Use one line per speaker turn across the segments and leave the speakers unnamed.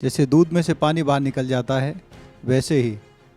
जैसे दूध में से पानी बाहर निकल जाता है, वैसे ही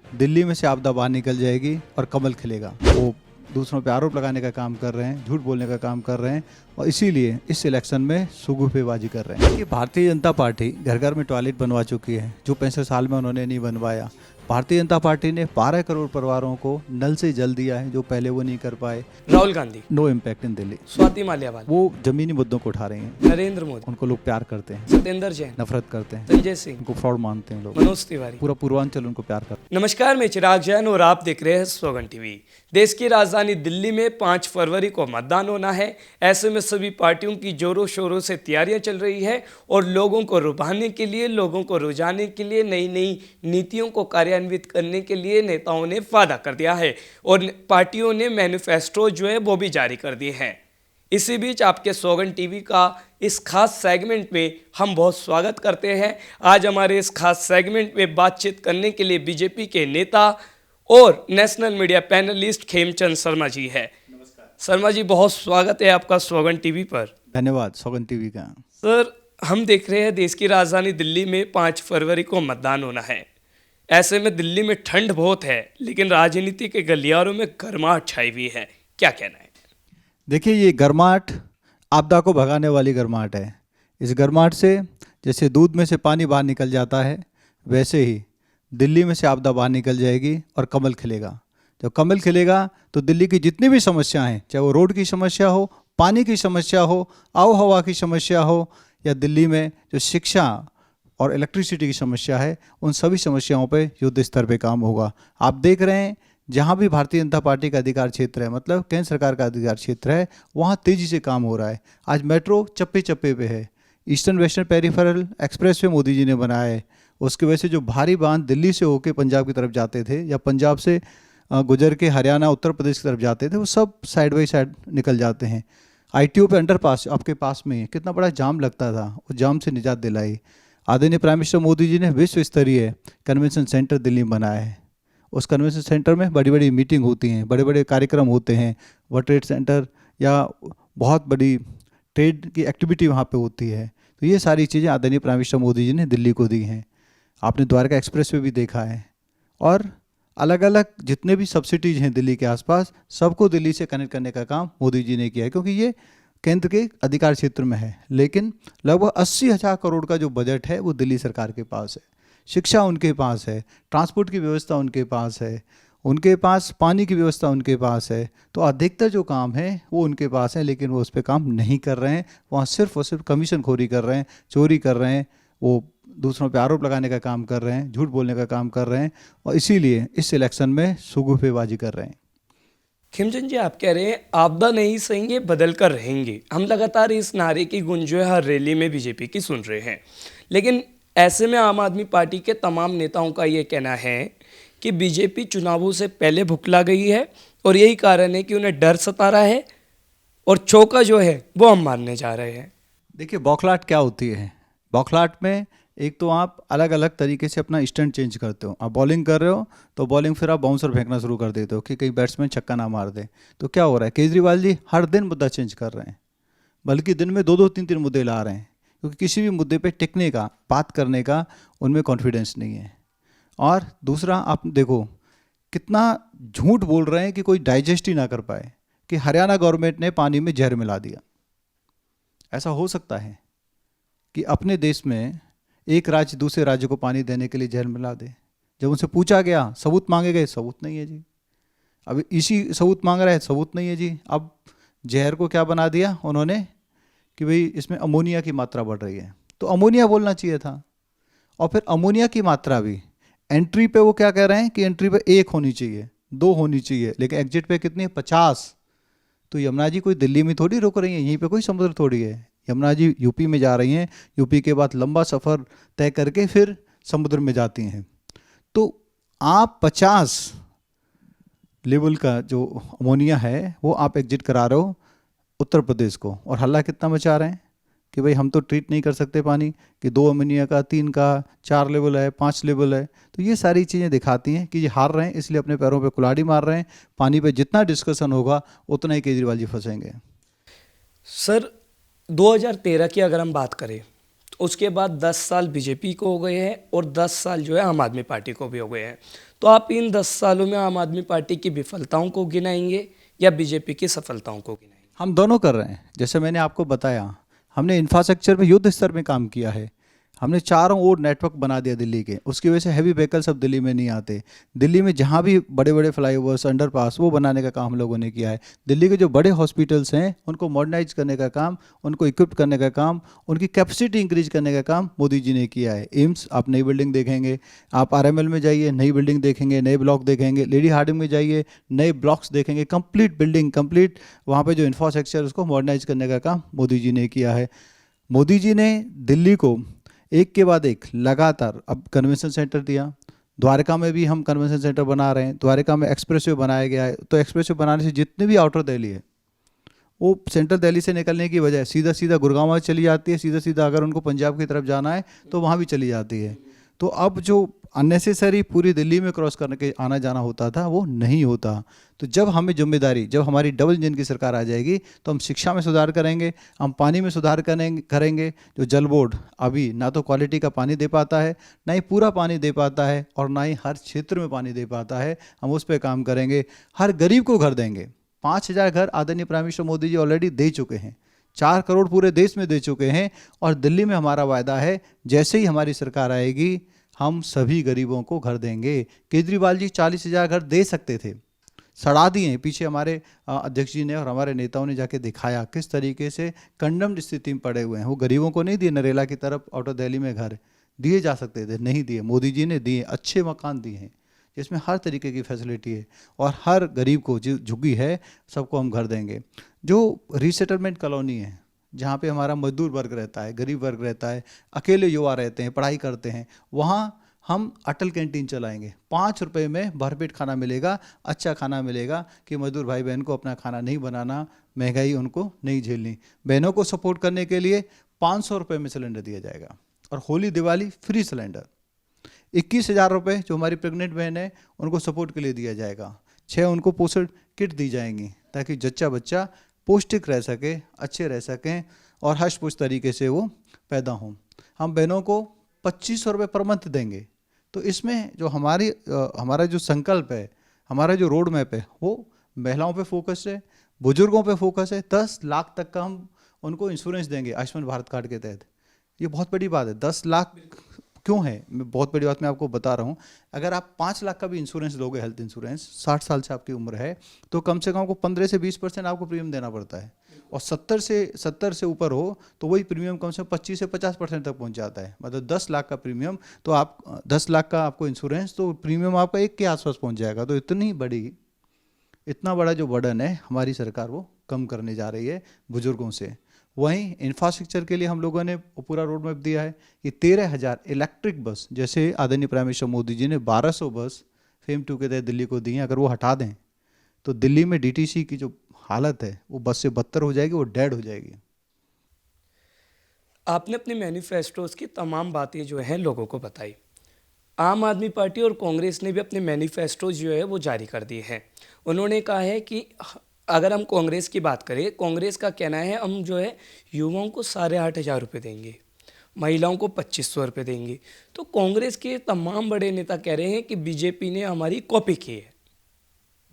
दिल्ली में से आपदा बाहर निकल जाएगी और कमल खिलेगा। वो दूसरों पे आरोप लगाने का काम कर रहे हैं, झूठ बोलने का काम कर रहे हैं और इसीलिए इस इलेक्शन में सुगुफेबाजी कर रहे हैं। कि भारतीय जनता पार्टी घर घर में टॉयलेट बनवा चुकी है, जो 65 साल में उन्होंने नहीं बनवाया। भारतीय जनता पार्टी ने 12 करोड़ परिवारों को नल से जल दिया है, जो पहले वो नहीं कर पाए।
Rahul Gandhi,
no impact in Delhi.
Swati Maliwal,
वो जमीनी मुद्दों को उठा रहे हैं।
नरेंद्र मोदी,
उनको लोग प्यार करते हैं,
सत्येंद्र जैन,
नफरत करते हैं,
संजय सिंह,
उनको फ्रॉड मानते हैं लोग।
मनोज तिवारी,
पूरा पूर्वांचल उनको प्यार करता है।
नमस्कार, मैं चिराग जैन और आप देख रहे हैं स्वगन टीवी। देश की राजधानी दिल्ली में 5 फरवरी को मतदान होना है। ऐसे में सभी पार्टियों की जोरों शोरों से तैयारियां चल रही है और लोगों को रुभाने के लिए, लोगों को रुझाने के लिए, नई नई नीतियों को कार्यान्वित करने के लिए नेताओं ने वादा कर दिया है और पार्टियों ने मैनिफेस्टो जो है वो भी जारी कर दिए हैं। इसी बीच आपके स्वगन टीवी का इस खास सेगमेंट में हम बहुत स्वागत करते हैं। आज हमारे इस खास सेगमेंट में बातचीत करने के लिए बीजेपी के नेता और national media panelist Khemchand Sharma ji है। शर्मा जी, बहुत स्वागत है आपका स्वगन टीवी पर।
धन्यवाद स्वगन टीवी का।
सर, हम देख रहे हैं देश की राजधानी दिल्ली में 5 फरवरी को मतदान होना है। ऐसे में दिल्ली में ठंड बहुत है, लेकिन राजनीति के गलियारों में गर्माहट छाई हुई है। क्या कहना है?
देखिए, ये गर्माहट आपदा को भगाने वाली गर्माहट है। इस गर्माहट से जैसे दूध में से पानी बाहर निकल जाता है, वैसे ही दिल्ली में से आपदा बाहर निकल जाएगी और कमल खिलेगा। जब कमल खिलेगा तो दिल्ली की जितनी भी समस्या हैं, चाहे वो रोड की समस्या हो, पानी की समस्या हो, आबो हवा की समस्या हो, या दिल्ली में जो शिक्षा और इलेक्ट्रिसिटी की समस्या है, उन सभी समस्याओं पे युद्ध स्तर पे काम होगा। आप देख रहे हैं, जहाँ भी भारतीय जनता पार्टी का अधिकार क्षेत्र है, मतलब केंद्र सरकार का अधिकार क्षेत्र है, वहाँ तेज़ी से काम हो रहा है। आज मेट्रो चप्पे चप्पे पे है। Eastern western peripheral expressway Modi ji ने बनाया है। उसकी वजह से जो भारी वाहन दिल्ली से होकर पंजाब की तरफ जाते थे या पंजाब से गुजर के हरियाणा उत्तर प्रदेश की तरफ जाते थे, वो सब साइड बाई साइड निकल जाते हैं। ITO पे अंडरपास आपके पास में ही है, कितना बड़ा जाम लगता था, उस जाम से निजात दिलाई। आदरणीय प्राइम मिनिस्टर मोदी जी ने विश्व स्तरीय कन्वेंशन सेंटर दिल्ली में बनाया है। उस कन्वेंशन सेंटर में बड़ी बड़ी मीटिंग होती हैं, बड़े बड़े कार्यक्रम होते हैं। वर्ल्ड ट्रेड सेंटर या बहुत बड़ी ट्रेड की एक्टिविटी वहाँ पे होती है। तो ये सारी चीज़ें आदरणीय प्राइम मिनिस्टर मोदी जी ने दिल्ली को दी हैं। आपने द्वारका एक्सप्रेस वे भी देखा है और अलग अलग जितने भी सब्सिडीज हैं दिल्ली के आसपास, सबको दिल्ली से कनेक्ट करने का काम मोदी जी ने किया है, क्योंकि ये केंद्र के अधिकार क्षेत्र में है। लेकिन लगभग 80,000 करोड़ का जो बजट है वो दिल्ली सरकार के पास है। शिक्षा उनके पास है, ट्रांसपोर्ट की व्यवस्था उनके पास है, उनके पास पानी की व्यवस्था उनके पास है। तो अधिकतर जो काम है वो उनके पास है, लेकिन वो उस पर काम नहीं कर रहे हैं। वहाँ सिर्फ और सिर्फ कमीशन खोरी कर रहे हैं, चोरी कर रहे हैं, वो दूसरों पे आरोप लगाने का काम कर रहे हैं, झूठ बोलने का काम कर रहे हैं और इसीलिए इस इलेक्शन में सुगुफेबाजी कर रहे हैं।
खेमचंद जी, आप कह रहे हैं आपदा नहीं सहेंगे, बदल कर रहेंगे। हम लगातार इस नारे की गूंज जो है हर रैली में बीजेपी की सुन रहे हैं, लेकिन ऐसे में आम आदमी पार्टी के तमाम नेताओं का ये कहना है कि बीजेपी चुनावों से पहले भुखला गई है और यही कारण है कि उन्हें डर सता रहा है और चौका जो है वो हम मारने जा रहे हैं।
देखिए, बौखलाहट क्या होती है? बौखलाहट में एक तो आप अलग अलग तरीके से अपना स्टैंड चेंज करते हो। आप बॉलिंग कर रहे हो तो बॉलिंग फिर आप बाउंसर फेंकना शुरू कर देते हो कि कहीं बैट्समैन छक्का ना मार दे। तो क्या हो रहा है, केजरीवाल जी हर दिन मुद्दा चेंज कर रहे हैं, बल्कि दिन में 2-2 3-3 मुद्दे ला रहे हैं, क्योंकि किसी भी मुद्दे पे टिकने का, बात करने का उनमें कॉन्फिडेंस नहीं है। और दूसरा, आप देखो कितना झूठ बोल रहे हैं कि कोई डाइजेस्ट ही ना कर पाए कि हरियाणा गवर्नमेंट ने पानी में जहर मिला दिया। ऐसा हो सकता है कि अपने देश में एक राज्य दूसरे राज्य को पानी देने के लिए जहर मिला दे? जब उनसे पूछा गया, सबूत मांगे गए, सबूत नहीं है जी। अब इसी सबूत मांग रहा है, सबूत नहीं है जी। अब जहर को क्या बना दिया उन्होंने कि भाई इसमें अमोनिया की मात्रा बढ़ रही है, तो अमोनिया बोलना चाहिए था। और फिर अमोनिया की मात्रा भी एंट्री पे वो क्या कह रहे हैं कि एंट्री पे 1 होनी चाहिए, 2 होनी चाहिए, लेकिन एग्जिट पे कितनी है? 50। तो यमुना जी कोई दिल्ली में थोड़ी रुक रही है, यहीं पे कोई समुद्र थोड़ी है। यमुना जी यूपी में जा रही हैं, यूपी के बाद लंबा सफ़र तय करके फिर समुद्र में जाती हैं। तो आप 50 लेवल का जो अमोनिया है वो आप एग्जिट करा रहे हो उत्तर प्रदेश को, और हल्ला कितना मचा रहे हैं कि भाई हम तो ट्रीट नहीं कर सकते पानी, कि 2 अमोनिया का, 3 का, 4 लेवल है, 5 लेवल है। तो ये सारी चीज़ें दिखाती हैं कि ये हार रहे हैं, इसलिए अपने पैरों पे कुल्हाड़ी मार रहे हैं। पानी पे जितना डिस्कशन होगा उतना ही केजरीवाल जी फंसेंगे।
सर, 2013 की अगर हम बात करें उसके बाद 10 साल बीजेपी को हो गए हैं और 10 साल जो है आम आदमी पार्टी को भी हो गए हैं। तो आप इन 10 सालों में आम आदमी पार्टी की विफलताओं को गिनाएंगे या बीजेपी की सफलताओं को गिनाएंगे?
हम दोनों कर रहे हैं। जैसे मैंने आपको बताया, हमने इंफ्रास्ट्रक्चर पे युद्ध स्तर में काम किया है। हमने चारों ओर नेटवर्क बना दिया दिल्ली के, उसकी वजह से हैवी व्हीकल्स अब दिल्ली में नहीं आते। दिल्ली में जहाँ भी बड़े बड़े फ्लाईओवर्स, अंडरपास, वो बनाने का काम हम लोगों ने किया है। दिल्ली के जो बड़े हॉस्पिटल्स हैं उनको मॉडर्नाइज करने का काम, उनको इक्विप करने का काम, उनकी कैपेसिटी इंक्रीज करने का काम मोदी जी ने किया है। एम्स, आप नई बिल्डिंग देखेंगे, आप आरएमएल में जाइए, नई बिल्डिंग देखेंगे, नए ब्लॉक देखेंगे, लेडी हार्डिंग में जाइए, नए ब्लॉक्स देखेंगे, कंप्लीट बिल्डिंग, कंप्लीट वहाँ पे जो इंफ्रास्ट्रक्चर उसको मॉडर्नाइज करने का काम मोदी जी ने किया है। मोदी जी ने दिल्ली को एक के बाद एक लगातार, अब कन्वेंशन सेंटर दिया, द्वारका में भी हम कन्वेंशन सेंटर बना रहे हैं, द्वारका में एक्सप्रेसवे बनाया गया है। तो एक्सप्रेसवे बनाने से जितने भी आउटर दिल्ली है वो सेंट्रल दिल्ली से निकलने की बजाय सीधा सीधा गुड़गांव में चली जाती है, सीधा सीधा अगर उनको पंजाब की तरफ जाना है तो वहाँ भी चली जाती है। तो अब जो अननेसेसरी पूरी दिल्ली में क्रॉस करने के आना जाना होता था वो नहीं होता। तो जब हमें जिम्मेदारी, जब हमारी डबल इंजन की सरकार आ जाएगी तो हम शिक्षा में सुधार करेंगे, हम पानी में सुधार करेंगे। जो जल बोर्ड अभी ना तो क्वालिटी का पानी दे पाता है, ना ही पूरा पानी दे पाता है, और ना ही हर क्षेत्र में पानी दे पाता है, हम उस पर काम करेंगे। हर गरीब को घर देंगे। 5,000 घर आदरणीय prime minister Modi ji already दे चुके हैं, 4 करोड़ पूरे देश में दे चुके हैं। और दिल्ली में हमारा वायदा है, जैसे ही हमारी सरकार आएगी हम सभी गरीबों को घर देंगे। केजरीवाल जी 40,000 घर दे सकते थे, सड़ा दिए। पीछे हमारे अध्यक्ष जी ने और हमारे नेताओं ने जाके दिखाया किस तरीके से कंडम्ड स्थिति में पड़े हुए हैं। वो गरीबों को नहीं दिए, नरेला की तरफ आउटर दिल्ली में घर दिए जा सकते थे, नहीं दिए। मोदी जी ने दिए, अच्छे मकान दिए हैं जिसमें हर तरीके की फैसिलिटी है, और हर गरीब को जो झुग्गी है सबको हम घर देंगे। जो रीसेटलमेंट कॉलोनी है जहाँ पे हमारा मजदूर वर्ग रहता है, गरीब वर्ग रहता है, अकेले युवा रहते हैं, पढ़ाई करते हैं, वहाँ हम अटल कैंटीन चलाएंगे। 5 रुपये में भरपेट खाना मिलेगा, अच्छा खाना मिलेगा कि मजदूर भाई बहन को अपना खाना नहीं बनाना, महंगाई उनको नहीं झेलनी। बहनों को सपोर्ट करने के लिए 500 रुपये में सिलेंडर दिया जाएगा, और होली दिवाली फ्री सिलेंडर। 21,000 रुपये जो हमारी प्रेग्नेंट बहन है उनको सपोर्ट के लिए दिया जाएगा। 6 उनको पोषण किट दी जाएंगी ताकि जच्चा बच्चा पौष्टिक रह सके, अच्छे रह सकें और हष्ट पुष्ट तरीके से वो पैदा हों। हम बहनों को 2,500 रुपये पर मंथ देंगे। तो इसमें जो हमारा जो संकल्प है, हमारा जो रोड मैप है, वो महिलाओं पे फोकस है, बुजुर्गों पे फोकस है। 10 लाख तक का हम उनको इंश्योरेंस देंगे आयुष्मान भारत कार्ड के तहत। ये बहुत बड़ी बात है। 10 लाख क्यों है, मैं बहुत बड़ी बात मैं आपको बता रहा हूँ। अगर आप 5 लाख का भी इंश्योरेंस लोगे, हेल्थ इंश्योरेंस, 60 साल से आपकी उम्र है, तो कम से कम आपको 15 से 20% आपको प्रीमियम देना पड़ता है। और 70 से ऊपर हो तो वही प्रीमियम कम से कम 25 से 50% तक पहुंच जाता है। मतलब 10 लाख का प्रीमियम, तो आप 10 लाख का आपको इंश्योरेंस, तो प्रीमियम आपका 1 के आसपास पहुंच जाएगा। तो इतना बड़ा जो बर्डन है हमारी सरकार वो कम करने जा रही है बुजुर्गों से। वहीं इंफ्रास्ट्रक्चर के लिए हम लोगों ने पूरा रोड मैप दिया है कि 13,000 इलेक्ट्रिक बस, जैसे आदरणीय प्राइम मिनिस्टर मोदी जी ने 1200 बस फेम 2 के तहत दिल्ली को दी हैं। अगर वो हटा दें तो दिल्ली में डीटीसी की जो हालत है वो बस से बदतर हो जाएगी, वो डेड हो जाएगी।
आपने अपने मैनिफेस्टोज की तमाम बातें जो हैं लोगों को बताई। आम आदमी पार्टी और कांग्रेस ने भी अपने मैनिफेस्टो जो है वो जारी कर दिए हैं। उन्होंने कहा है कि अगर हम कांग्रेस की बात करें, कांग्रेस का कहना है हम जो है युवाओं को 8,500 रुपये देंगे, महिलाओं को 2,500 रुपये देंगे। तो कांग्रेस के तमाम बड़े नेता कह रहे हैं कि बीजेपी ने हमारी कॉपी की है।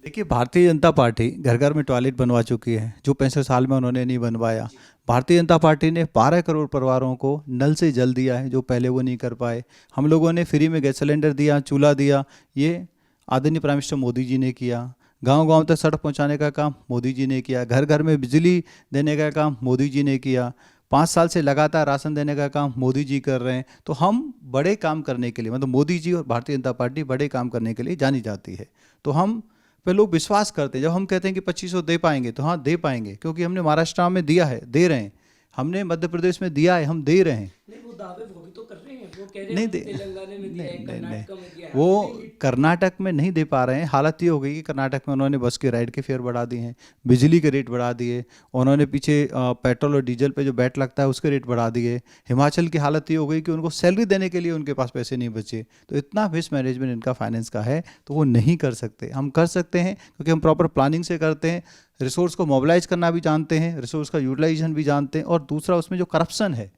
देखिए, भारतीय जनता पार्टी घर घर में टॉयलेट बनवा चुकी है, जो 65 साल में उन्होंने नहीं बनवाया। भारतीय जनता पार्टी ने 12 करोड़ परिवारों को नल से जल दिया है, जो पहले वो नहीं कर पाए। हम लोगों ने फ्री में गैस सिलेंडर दिया, चूल्हा दिया, ये आदरणीय प्राइम मिनिस्टर मोदी जी ने किया। गांव-गांव तक सड़क पहुंचाने का काम मोदी जी ने किया। घर घर में बिजली देने का काम मोदी जी ने किया। 5 साल से लगातार राशन देने का काम मोदी जी कर रहे हैं। तो हम बड़े काम करने के लिए, मतलब मोदी जी और भारतीय जनता पार्टी बड़े काम करने के लिए जानी जाती है। तो हम पे लोग विश्वास करते हैं। जब हम कहते हैं कि 2,500 दे पाएंगे, तो हाँ दे पाएंगे, क्योंकि हमने महाराष्ट्र में दिया है, दे रहे हैं। हमने मध्य प्रदेश में दिया है, हम दे रहे हैं।
नहीं, वो दावे वो भी तो कर रहे हैं। वो कह रहे
नहीं
हैं
दे,
तेलंगाना में दिया है, कर्नाटक में दिया है।
वो कर्नाटक में नहीं दे पा रहे हैं। हालत ये हो गई कि कर्नाटक में उन्होंने बस के राइड के फेयर बढ़ा दिए हैं, बिजली के रेट बढ़ा दिए, उन्होंने पीछे पेट्रोल और डीजल पे जो वैट लगता है उसके रेट बढ़ा दिए। हिमाचल की हालत ये हो गई कि उनको सैलरी देने के लिए उनके पास पैसे नहीं बचे। तो इतना मिसमैनेजमेंट इनका फाइनेंस का है, तो वो नहीं कर सकते। हम कर सकते हैं क्योंकि हम प्रॉपर प्लानिंग से करते हैं, रिसोर्स को मोबिलाइज करना भी जानते हैं, रिसोर्स का यूटिलाइजेशन भी जानते हैं। और दूसरा, उसमें जो करप्शन है,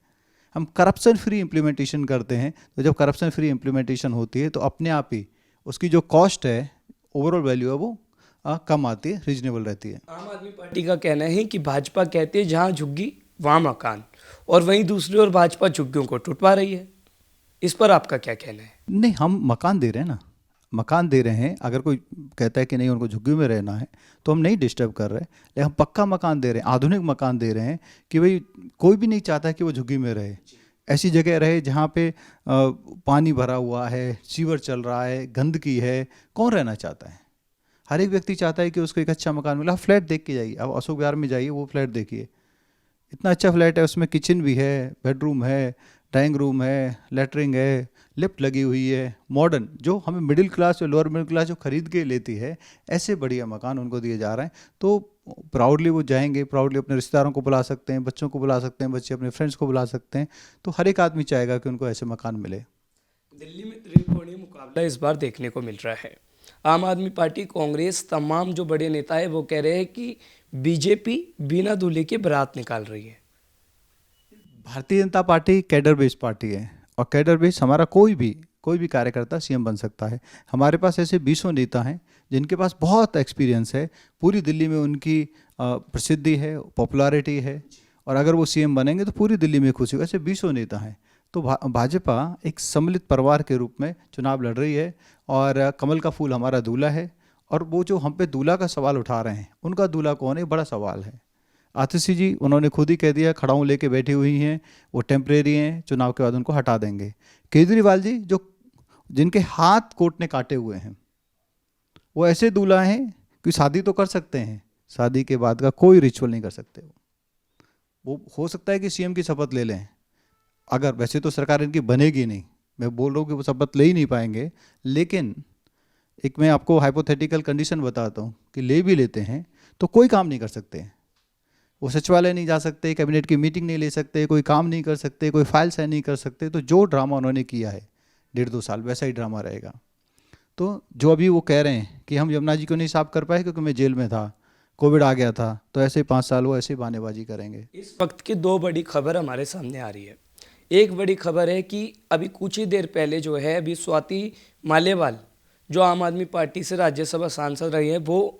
हम करप्शन फ्री इम्प्लीमेंटेशन करते हैं। तो जब करप्शन फ्री इम्प्लीमेंटेशन होती है तो अपने आप ही उसकी जो कॉस्ट है, ओवरऑल वैल्यू है, वो कम आती है, रीजनेबल रहती है।
आम आदमी पार्टी का कहना है कि भाजपा कहती है जहां झुग्गी वहां मकान, और वहीं दूसरी ओर भाजपा झुग्गियों को टुटवा रही है। इस पर आपका क्या कहना है?
नहीं, हम मकान दे रहे हैं ना, मकान दे रहे हैं। अगर कोई कहता है कि नहीं उनको झुग्गी में रहना है तो हम नहीं डिस्टर्ब कर रहे, लेकिन हम पक्का मकान दे रहे हैं, आधुनिक मकान दे रहे हैं कि भाई कोई भी नहीं चाहता कि वो झुग्गी में रहे। ऐसी जगह रहे जहाँ पे पानी भरा हुआ है, सीवर चल रहा है, गंदगी है, कौन रहना चाहता है? हर एक व्यक्ति चाहता है कि उसको एक अच्छा मकान मिला। फ्लैट देख के जाइए, अब अशोक विहार में जाइए, वो फ्लैट देखिए, इतना अच्छा फ्लैट है, उसमें किचन भी है, बेडरूम है, डाइनिंग रूम है, लेटरिंग है, लिफ्ट लगी हुई है, मॉडर्न, जो हमें मिडिल क्लास और लोअर मिडिल क्लास जो खरीद के लेती है, ऐसे बढ़िया मकान उनको दिए जा रहे हैं। तो प्राउडली वो जाएंगे, प्राउडली अपने रिश्तेदारों को बुला सकते हैं, बच्चों को बुला सकते हैं, बच्चे अपने फ्रेंड्स को बुला सकते हैं। तो हर एक आदमी चाहेगा कि उनको ऐसे मकान मिले।
दिल्ली में त्रिकोणीय मुकाबला इस बार देखने को मिल रहा है। आम आदमी पार्टी, कांग्रेस, तमाम जो बड़े नेता है वो कह रहे हैं कि बीजेपी बिना दूल्हे के बारात निकाल रही है।
Bharatiya Janata party cadre based party है, और कैडर बेस्ड हमारा कोई भी कार्यकर्ता सीएम बन सकता है। हमारे पास ऐसे 20 नेता हैं जिनके पास बहुत एक्सपीरियंस है, पूरी दिल्ली में उनकी प्रसिद्धि है, पॉपुलैरिटी है, और अगर वो सीएम बनेंगे तो पूरी दिल्ली में खुशी होगी। ऐसे 20 नेता हैं। तो भाजपा एक सम्मिलित परिवार के रूप में चुनाव लड़ रही है, और कमल का फूल हमारा दूल्हा है। और वो जो हम पे दूल्हा का सवाल उठा रहे हैं, उनका दूल्हा कौन है, बड़ा सवाल है। आतिशी जी, उन्होंने खुद ही कह दिया, खड़ाऊँ लेके बैठी हुई हैं, वो टेम्परेरी हैं, चुनाव के बाद उनको हटा देंगे। केजरीवाल जी, जो जिनके हाथ कोर्ट ने काटे हुए हैं, वो ऐसे दूल्हा हैं कि शादी तो कर सकते हैं, शादी के बाद का कोई रिचुअल नहीं कर सकते। वो हो सकता है कि सीएम की शपथ ले लें, अगर, वैसे तो सरकार इनकी बनेगी नहीं, मैं बोल रहा हूँ कि वो शपथ ले ही नहीं पाएंगे, लेकिन एक मैं आपको हाइपोथेटिकल कंडीशन बताता हूँ कि ले भी लेते हैं तो कोई काम नहीं कर सकते। वो सचिवालय नहीं जा सकते, कैबिनेट की मीटिंग नहीं ले सकते, कोई काम नहीं कर सकते, कोई फाइल साइन नहीं कर सकते। तो जो ड्रामा उन्होंने किया है 1.5-2 साल, वैसा ही ड्रामा रहेगा। तो जो अभी वो कह रहे हैं कि हम यमुना जी को नहीं साफ कर पाए क्योंकि मैं जेल में था, कोविड आ गया था, तो ऐसे 5 साल वो ऐसे बहानेबाजी करेंगे।
इस वक्त की दो बड़ी खबर हमारे सामने आ रही है। एक बड़ी खबर है कि अभी कुछ ही देर पहले जो है, अभी स्वाति मालेवाल, जो आम आदमी पार्टी से राज्यसभा सांसद रही है, वो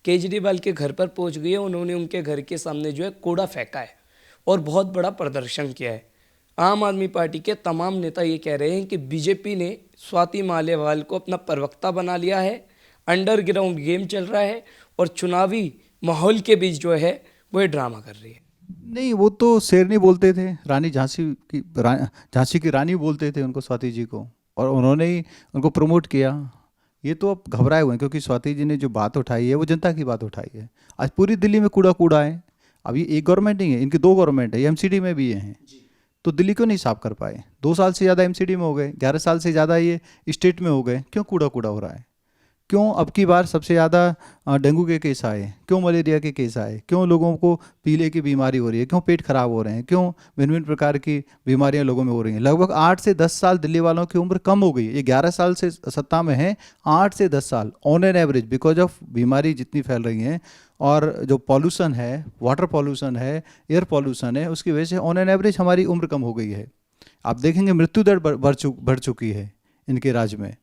केजरीवाल के घर पर पहुंच गई है। उन्होंने उनके घर के सामने जो है कूड़ा फेंका है और बहुत बड़ा प्रदर्शन किया है। आम आदमी पार्टी के तमाम नेता ये कह रहे हैं कि बीजेपी ने स्वाति मालेवाल को अपना प्रवक्ता बना लिया है, अंडरग्राउंड गेम चल रहा है, और चुनावी माहौल के बीच जो है वो ये ड्रामा कर रही है।
नहीं, वो तो शेरनी बोलते थे, रानी झांसी की रानी बोलते थे उनको, स्वाति जी को, और उन्होंने ही उनको प्रमोट किया। ये तो अब घबराए हुए हैं क्योंकि स्वाति जी ने जो बात उठाई है वो जनता की बात उठाई है। आज पूरी दिल्ली में कूड़ा है। अब ये एक गवर्नमेंट नहीं है, इनकी 2 गवर्नमेंट है, ये एमसीडी में भी ये हैं। तो दिल्ली क्यों नहीं साफ कर पाए? 2 साल से ज़्यादा एमसीडी में हो गए, 11 साल से ज़्यादा ये स्टेट में हो गए। क्यों कूड़ा हो रहा है? क्यों अब की बार सबसे ज़्यादा डेंगू के केस आए? क्यों मलेरिया के केस आए? क्यों लोगों को पीले की बीमारी हो रही है? क्यों पेट खराब हो रहे हैं? क्यों भिन्न भिन्न प्रकार की बीमारियां लोगों में हो रही हैं? लगभग 8 से 10 साल दिल्ली वालों की उम्र कम हो गई। ये 11 साल से सत्ता में है, 8 से 10 साल on an average, because of बीमारी जितनी फैल रही हैं, और जो पॉल्यूशन है, वाटर पॉल्यूशन है, एयर पॉल्यूशन है, उसकी वजह से ऑन एन एवरेज हमारी उम्र कम हो गई है। आप देखेंगे मृत्यु दर बढ़ चुकी है इनके राज में।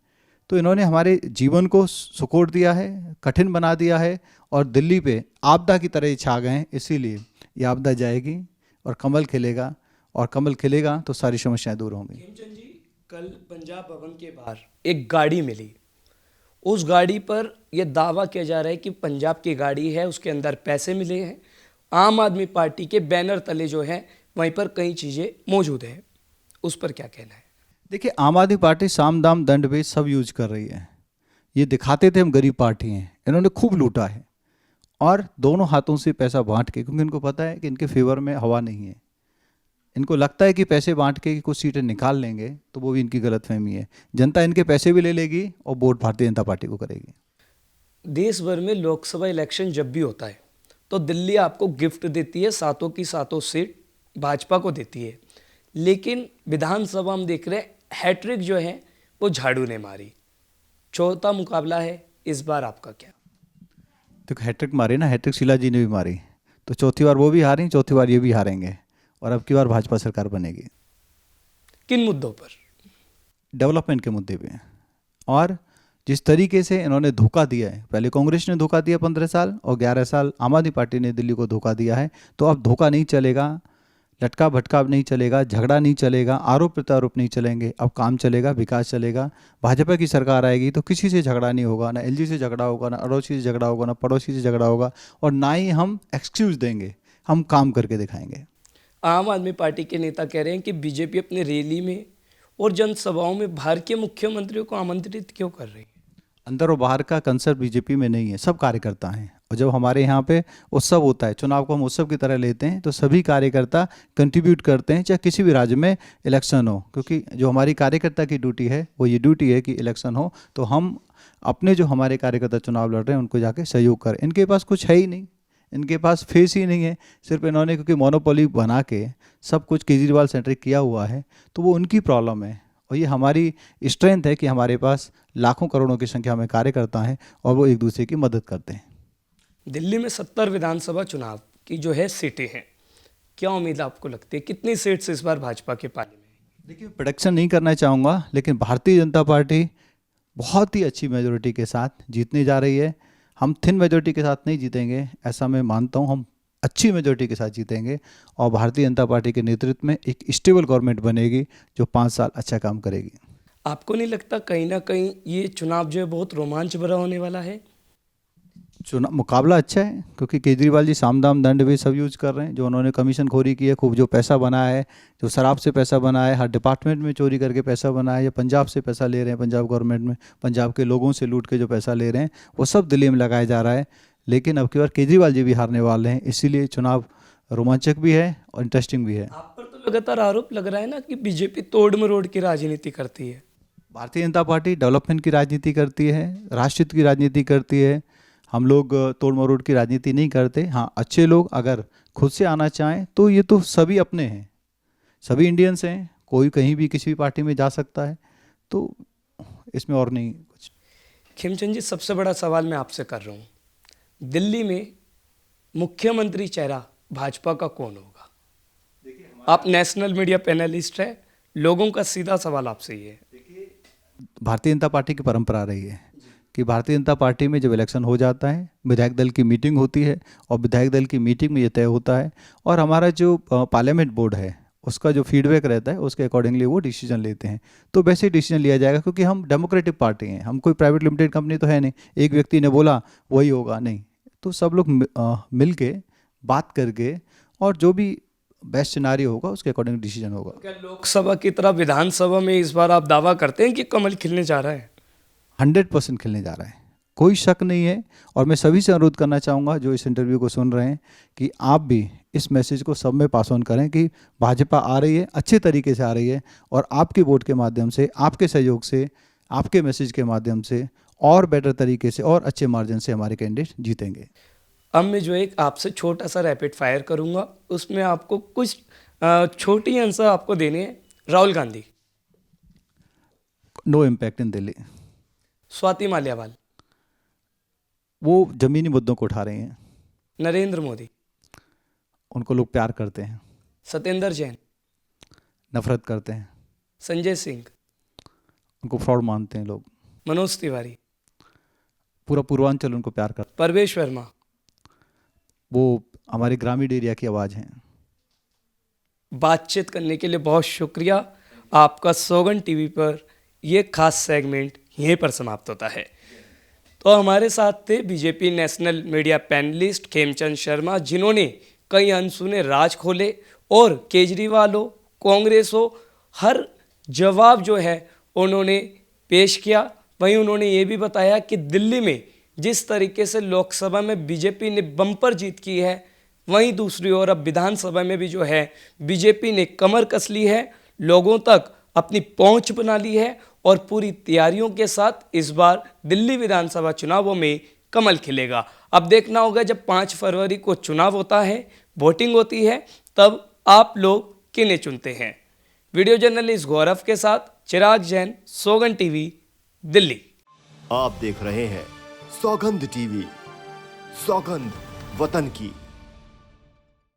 तो इन्होंने हमारे जीवन को सुकोड़ दिया है, कठिन बना दिया है, और दिल्ली पे आपदा की तरह छा गए हैं। इसीलिए ये आपदा जाएगी और कमल खिलेगा, और कमल खिलेगा तो सारी समस्याएं दूर होंगी।
खेमचंद जी, कल पंजाब भवन के बाहर एक गाड़ी मिली। उस गाड़ी पर यह दावा किया जा रहा है कि पंजाब की गाड़ी है, उसके अंदर पैसे मिले हैं। आम आदमी पार्टी के बैनर तले जो है वहीं पर कई चीज़ें मौजूद हैं। उस पर क्या कहना है?
देखिए, आम आदमी पार्टी साम दाम दंड भेद सब यूज कर रही है। ये दिखाते थे हम गरीब पार्टी हैं, इन्होंने खूब लूटा है, और दोनों हाथों से पैसा बांट के, क्योंकि इनको पता है कि इनके फेवर में हवा नहीं है। इनको लगता है कि पैसे बांट के कुछ सीटें निकाल लेंगे, तो वो भी इनकी गलतफहमी है। जनता इनके पैसे भी ले लेगी और वोट भारतीय जनता पार्टी को करेगी। देश
भर में लोकसभा इलेक्शन जब भी होता है तो दिल्ली आपको गिफ्ट देती है, सातों की सातों सीट भाजपा को देती है। लेकिन विधानसभा हम देख रहे हैं हैट्रिक जो है वो झाड़ू ने मारी। चौथा मुकाबला है इस बार, आपका क्या?
तो हैट्रिक मारी ना, हैट्रिक शीला जी ने भी मारी, तो चौथी बार वो भी हारी, चौथी बार ये भी हारेंगे, और अब की बार भाजपा सरकार बनेगी।
किन मुद्दों पर?
डेवलपमेंट के मुद्दे पे। और जिस तरीके से इन्होंने धोखा दिया है, पहले कांग्रेस ने धोखा दिया 15 साल और 11 साल आम आदमी पार्टी ने दिल्ली को धोखा दिया है, तो अब धोखा नहीं चलेगा, लटका भटका नहीं चलेगा, झगड़ा नहीं चलेगा, आरोप प्रत्यारोप नहीं चलेंगे, अब काम चलेगा, विकास चलेगा। भाजपा की सरकार आएगी तो किसी से झगड़ा नहीं होगा, ना एलजी से झगड़ा होगा, ना अड़ोसी से झगड़ा होगा, ना पड़ोसी से झगड़ा होगा, और ना ही हम एक्सक्यूज़ देंगे, हम काम करके दिखाएंगे।
आम आदमी पार्टी के नेता कह रहे हैं कि बीजेपी अपनी रैली में और जनसभाओं में भारतीय मुख्यमंत्रियों को आमंत्रित क्यों कर रही है?
अंदर और बाहर का कंसेप्ट बीजेपी में नहीं है, सब कार्यकर्ता हैं। और जब हमारे यहाँ पे उत्सव होता है, चुनाव को हम उत्सव की तरह लेते हैं, तो सभी कार्यकर्ता कंट्रीब्यूट करते हैं, चाहे किसी भी राज्य में इलेक्शन हो, क्योंकि जो हमारी कार्यकर्ता की ड्यूटी है वो ये ड्यूटी है कि इलेक्शन हो तो हम अपने जो हमारे कार्यकर्ता चुनाव लड़ रहे हैं उनको जाके सहयोग करें। इनके पास कुछ है ही नहीं, इनके पास फेस ही नहीं है, सिर्फ इन्होंने क्योंकि मोनोपोली बना के सब कुछ केजरीवाल सेंट्रिक किया हुआ है, तो वो उनकी प्रॉब्लम है। और ये हमारी स्ट्रेंथ है कि हमारे पास लाखों करोड़ों की संख्या में कार्यकर्ता हैं और वो एक दूसरे की मदद करते हैं।
दिल्ली में 70 विधानसभा चुनाव की जो है सीटें हैं, क्या उम्मीद आपको लगती है कितनी सीट्स इस बार भाजपा के पाले में?
देखिए, प्रेडिक्शन नहीं करना चाहूँगा, लेकिन भारतीय जनता पार्टी बहुत ही अच्छी मेजोरिटी के साथ जीतने जा रही है। हम थिन मेजोरिटी के साथ नहीं जीतेंगे, ऐसा मैं मानता हूँ, हम अच्छी मेजोरिटी के साथ जीतेंगे और भारतीय जनता पार्टी के नेतृत्व में एक स्टेबल गवर्नमेंट बनेगी जो 5 साल अच्छा काम करेगी।
आपको नहीं लगता कहीं ना कहीं ये चुनाव जो है बहुत रोमांच भरा होने वाला है?
चुनाव मुकाबला अच्छा है, क्योंकि केजरीवाल जी साम दाम दंड भी सब यूज कर रहे हैं। जो उन्होंने कमीशन खोरी की है, खूब जो पैसा बनाया है, जो शराब से पैसा बनाया है, हर डिपार्टमेंट में चोरी करके पैसा बनाया है, या पंजाब से पैसा ले रहे हैं, पंजाब गवर्नमेंट में पंजाब के लोगों से लूट के जो पैसा ले रहे हैं, वो सब दिल्ली में लगाया जा रहा है। लेकिन अब की बार केजरीवाल जी भी हारने वाले हैं, इसीलिए चुनाव रोमांचक भी है और इंटरेस्टिंग भी है।
आप पर तो लगातार आरोप लग रहा है ना कि बीजेपी तोड़ मरोड़ की राजनीति करती है।
भारतीय जनता पार्टी डेवलपमेंट की राजनीति करती है, राष्ट्रहित की राजनीति करती है। हम लोग तोड़ मरोड़ की राजनीति नहीं करते। हाँ, अच्छे लोग अगर खुद से आना चाहें तो ये तो सभी अपने हैं, सभी इंडियंस हैं, कोई कहीं भी किसी भी पार्टी में जा सकता है, तो इसमें और नहीं कुछ।
खेमचंद जी, सबसे बड़ा सवाल मैं आपसे कर रहा हूँ, दिल्ली में मुख्यमंत्री चेहरा भाजपा का कौन होगा? आप नेशनल मीडिया पैनलिस्ट है, लोगों का सीधा सवाल आपसे ये है।
भारतीय जनता पार्टी की परंपरा रही है कि भारतीय जनता पार्टी में जब इलेक्शन हो जाता है, विधायक दल की मीटिंग होती है और विधायक दल की मीटिंग में ये तय होता है, और हमारा जो पार्लियामेंट बोर्ड है उसका जो फीडबैक रहता है उसके अकॉर्डिंगली वो डिसीजन लेते हैं। तो वैसे ही डिसीजन लिया जाएगा, क्योंकि हम डेमोक्रेटिक पार्टी हैं, हम कोई प्राइवेट लिमिटेड कंपनी तो है नहीं, एक व्यक्ति ने बोला वही होगा नहीं। तो सब लोग मिल के बात करके और जो भी बेस्ट सिनारियो होगा उसके अकॉर्डिंग डिसीजन होगा।
क्या लोकसभा की तरह विधानसभा में इस बार आप दावा करते हैं कि कमल खिलने जा रहा है?
100% खिलने जा रहा है, कोई शक नहीं है। और मैं सभी से अनुरोध करना चाहूँगा जो इस इंटरव्यू को सुन रहे हैं कि आप भी इस मैसेज को सब में पास ऑन करें कि भाजपा आ रही है, अच्छे तरीके से आ रही है, और आपके वोट के माध्यम से, आपके सहयोग से, आपके मैसेज के माध्यम से और बेटर तरीके से और अच्छे मार्जिन से हमारे कैंडिडेट जीतेंगे।
अब मैं जो एक आपसे छोटा सा रैपिड फायर करूंगा, उसमें आपको कुछ छोटी आंसर आपको देने हैं। Rahul Gandhi,
no impact in Delhi,
Swati Maliwal,
वो ज़मीनी मुद्दों को उठा रही हैं,
नरेंद्र मोदी,
उनको लोग प्यार करते हैं,
सत्येंद्र जैन,
नफरत करते हैं,
संजय सिंह,
उनको फ्रॉड मानते हैं लोग,
मनोज तिवारी,
पूरा पूर्वांचल उनको प्यार करता
परवेश वर्मा,
है, वो हमारे ग्रामीण एरिया की आवाज़ हैं।
बातचीत करने के लिए बहुत शुक्रिया। आपका सौगन टीवी पर ये खास सेगमेंट यहीं पर समाप्त होता है। तो हमारे साथ थे BJP national media panelist Khemchand Sharma, जिन्होंने कई अनसुने राज खोले और केजरीवाल हो, कांग्रेस हो, हर जवाब जो है उन्होंने पेश किया। वहीं उन्होंने ये भी बताया कि दिल्ली में जिस तरीके से लोकसभा में बीजेपी ने बम्पर जीत की है, वहीं दूसरी ओर अब विधानसभा में भी जो है बीजेपी ने कमर कस ली है, लोगों तक अपनी पहुंच बना ली है और पूरी तैयारियों के साथ इस बार दिल्ली विधानसभा चुनावों में कमल खिलेगा। अब देखना होगा जब 5 फरवरी को चुनाव होता है, वोटिंग होती है, तब आप लोग किन्हें चुनते हैं। वीडियो जर्नलिस्ट गौरव के साथ चिराग जैन, सौगंध टीवी, दिल्ली।
आप देख रहे हैं सौगंध टीवी, सौगंध वतन की।